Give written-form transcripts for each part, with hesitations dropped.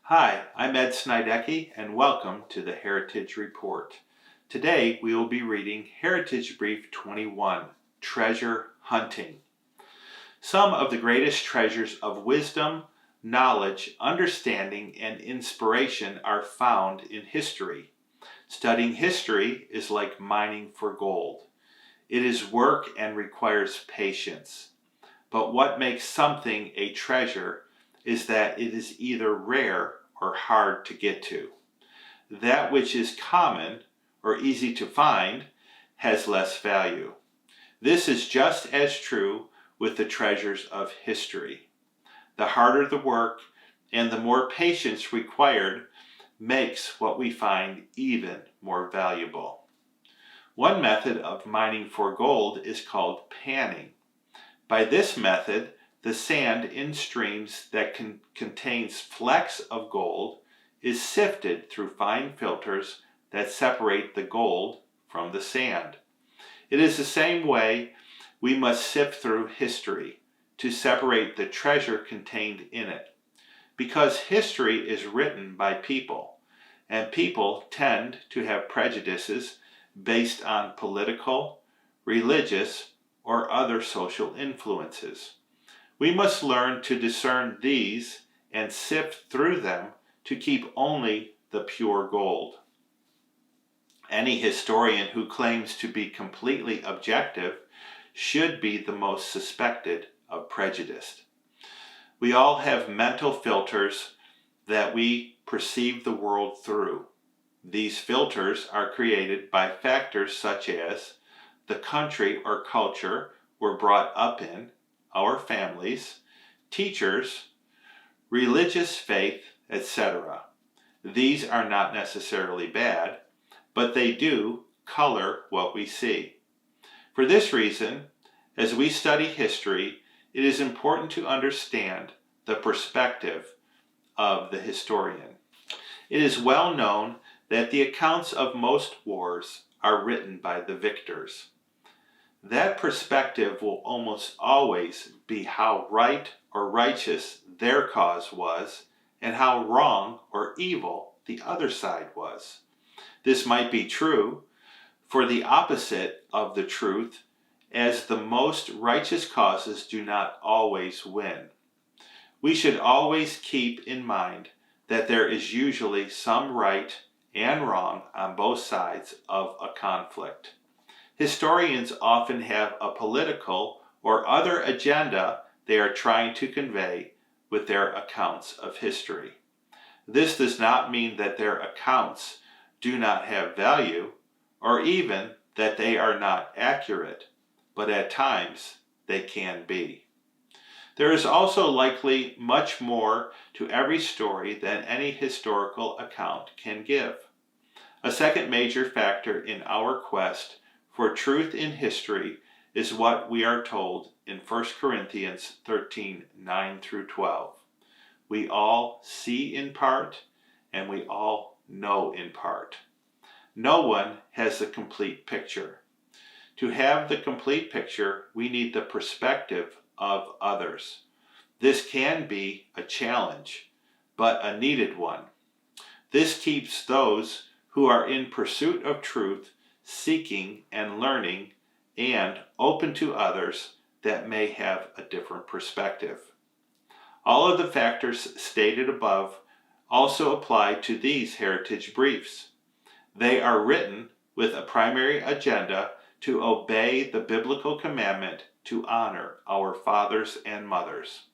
Hi, I'm Ed Snidecki, and welcome to the Heritage Report. Today we will be reading Heritage Brief 21, Treasure Hunting. Some of the greatest treasures of wisdom, knowledge, understanding, and inspiration are found in history. Studying history is like mining for gold. It is work and requires patience. But what makes something a treasure is that it is either rare or hard to get to. That which is common or easy to find has less value. This is just as true with the treasures of history. The harder the work and the more patience required makes what we find even more valuable. One method of mining for gold is called panning. By this method, the sand in streams that contains flecks of gold is sifted through fine filters that separate the gold from the sand. It is the same way we must sift through history to separate the treasure contained in it. Because history is written by people, and people tend to have prejudices based on political, religious, or other social influences. We must learn to discern these and sift through them to keep only the pure gold. Any historian who claims to be completely objective should be the most suspected of prejudice. We all have mental filters that we perceive the world through. These filters are created by factors such as the country or culture we're brought up in, our families, teachers, religious faith, etc. These are not necessarily bad, but they do color what we see. For this reason, as we study history, it is important to understand the perspective of the historian. It is well known that the accounts of most wars are written by the victors. That perspective will almost always be how right or righteous their cause was and how wrong or evil the other side was. This might be true for the opposite of the truth, as the most righteous causes do not always win. We should always keep in mind that there is usually some right and wrong on both sides of a conflict. Historians often have a political or other agenda they are trying to convey with their accounts of history. This does not mean that their accounts do not have value, or even that they are not accurate, but at times they can be. There is also likely much more to every story than any historical account can give. A second major factor in our quest for truth in history is what we are told in 1 Corinthians 13, 9 through 12. We all see in part, and we all know in part. No one has the complete picture. To have the complete picture, we need the perspective of others. This can be a challenge, but a needed one. This keeps those who are in pursuit of truth seeking and learning and open to others that may have a different perspective. All of the factors stated above also apply to these heritage briefs. They are written with a primary agenda to obey the biblical commandment to honor our fathers and mothers.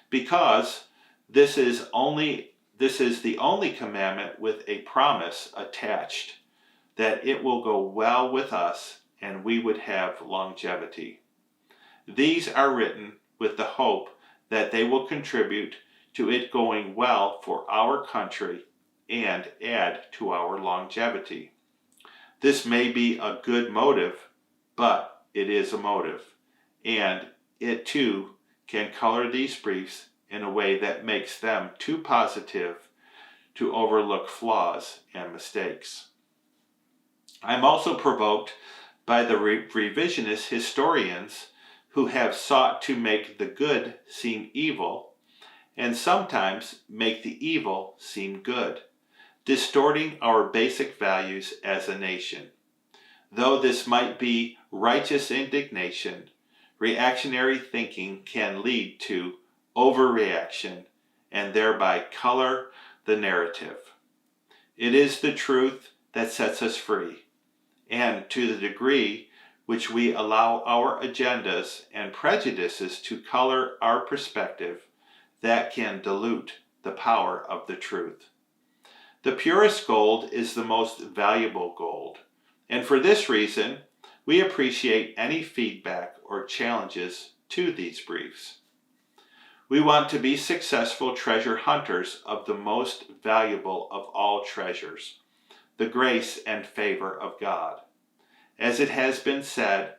Because this is the only commandment with a promise attached that it will go well with us and we would have longevity. These are written with the hope that they will contribute to it going well for our country and add to our longevity. This may be a good motive, but it is a motive, and it too can color these briefs in a way that makes them too positive to overlook flaws and mistakes. I'm also provoked by the revisionist historians who have sought to make the good seem evil and sometimes make the evil seem good, distorting our basic values as a nation. Though this might be righteous indignation, reactionary thinking can lead to overreaction and thereby color the narrative. It is the truth that sets us free, and to the degree which we allow our agendas and prejudices to color our perspective, that can dilute the power of the truth. The purest gold is the most valuable gold, and for this reason, we appreciate any feedback or challenges to these briefs. We want to be successful treasure hunters of the most valuable of all treasures, the grace and favor of God. As it has been said,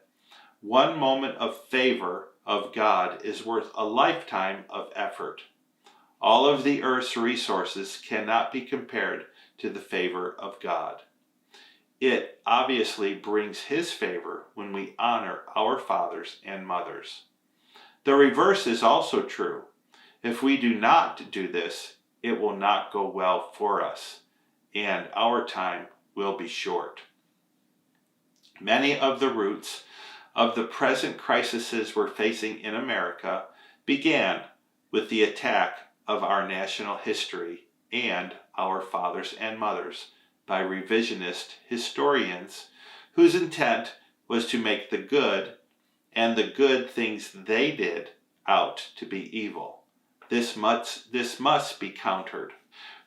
one moment of favor of God is worth a lifetime of effort. All of the earth's resources cannot be compared to the favor of God. It obviously brings His favor when we honor our fathers and mothers. The reverse is also true. If we do not do this, it will not go well for us, and our time will be short. Many of the roots of the present crises we're facing in America began with the attack of our national history and our fathers and mothers by revisionist historians whose intent was to make the good and the good things they did out to be evil. This must be countered.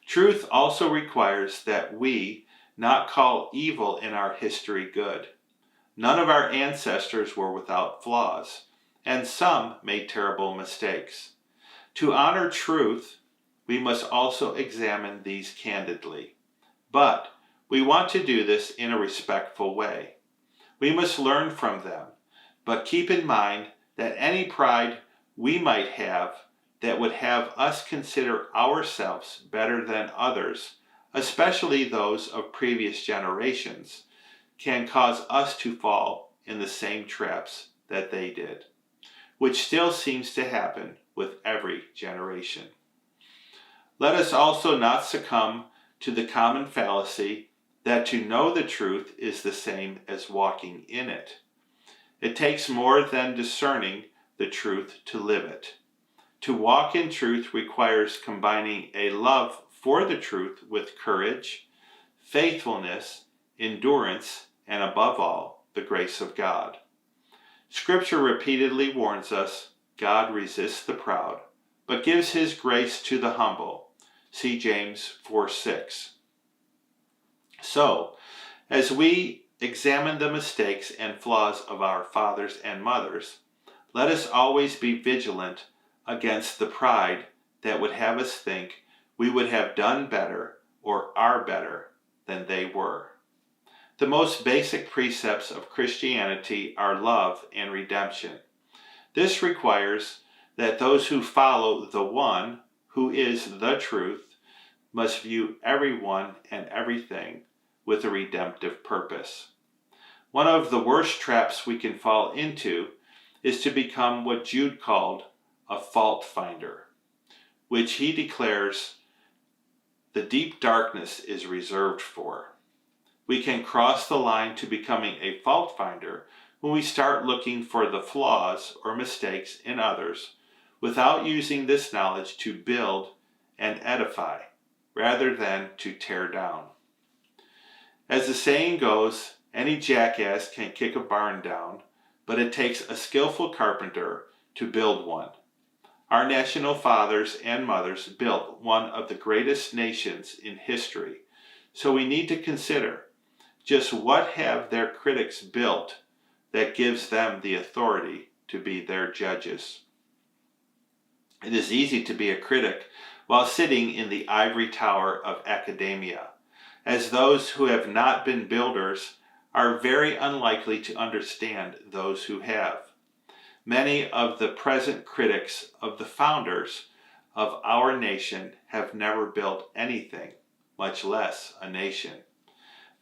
Truth also requires that we not call evil in our history good. None of our ancestors were without flaws, and some made terrible mistakes. To honor truth, we must also examine these candidly. But we want to do this in a respectful way. We must learn from them, but keep in mind that any pride we might have that would have us consider ourselves better than others, especially those of previous generations, can cause us to fall in the same traps that they did, which still seems to happen with every generation. Let us also not succumb to the common fallacy that to know the truth is the same as walking in it. It takes more than discerning the truth to live it. To walk in truth requires combining a love for the truth with courage, faithfulness, endurance, and above all, the grace of God. Scripture repeatedly warns us, God resists the proud, but gives His grace to the humble. See James 4:6. So, as we examine the mistakes and flaws of our fathers and mothers, let us always be vigilant against the pride that would have us think we would have done better or are better than they were. The most basic precepts of Christianity are love and redemption. This requires that those who follow the one who is the truth must view everyone and everything with a redemptive purpose. One of the worst traps we can fall into is to become what Jude called a fault finder, which he declares the deep darkness is reserved for. We can cross the line to becoming a fault finder when we start looking for the flaws or mistakes in others without using this knowledge to build and edify rather than to tear down. As the saying goes, any jackass can kick a barn down, but it takes a skillful carpenter to build one. Our national fathers and mothers built one of the greatest nations in history, so we need to consider just what have their critics built that gives them the authority to be their judges. It is easy to be a critic while sitting in the ivory tower of academia, as those who have not been builders are very unlikely to understand those who have. Many of the present critics of the founders of our nation have never built anything, much less a nation.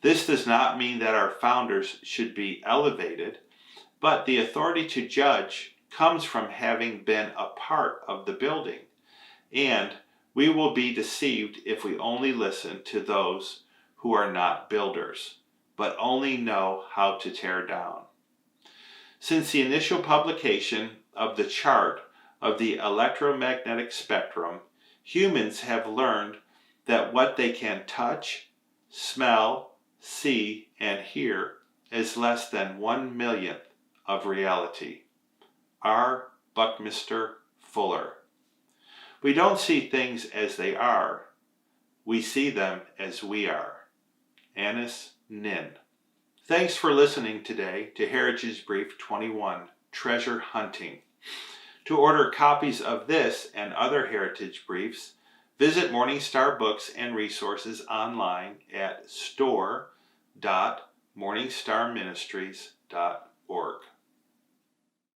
This does not mean that our founders should be elevated, but the authority to judge comes from having been a part of the building. and we will be deceived if we only listen to those who are not builders, but only know how to tear down. Since the initial publication of the chart of the electromagnetic spectrum, humans have learned that what they can touch, smell, see, and hear is less than 1/1,000,000th of reality. R. Buckminster Fuller. We don't see things as they are, we see them as we are. Annis Nin. Thanks for listening today to Heritage Brief 21, Treasure Hunting. To order copies of this and other Heritage Briefs, visit Morningstar Books and Resources online at store.morningstarministries.org.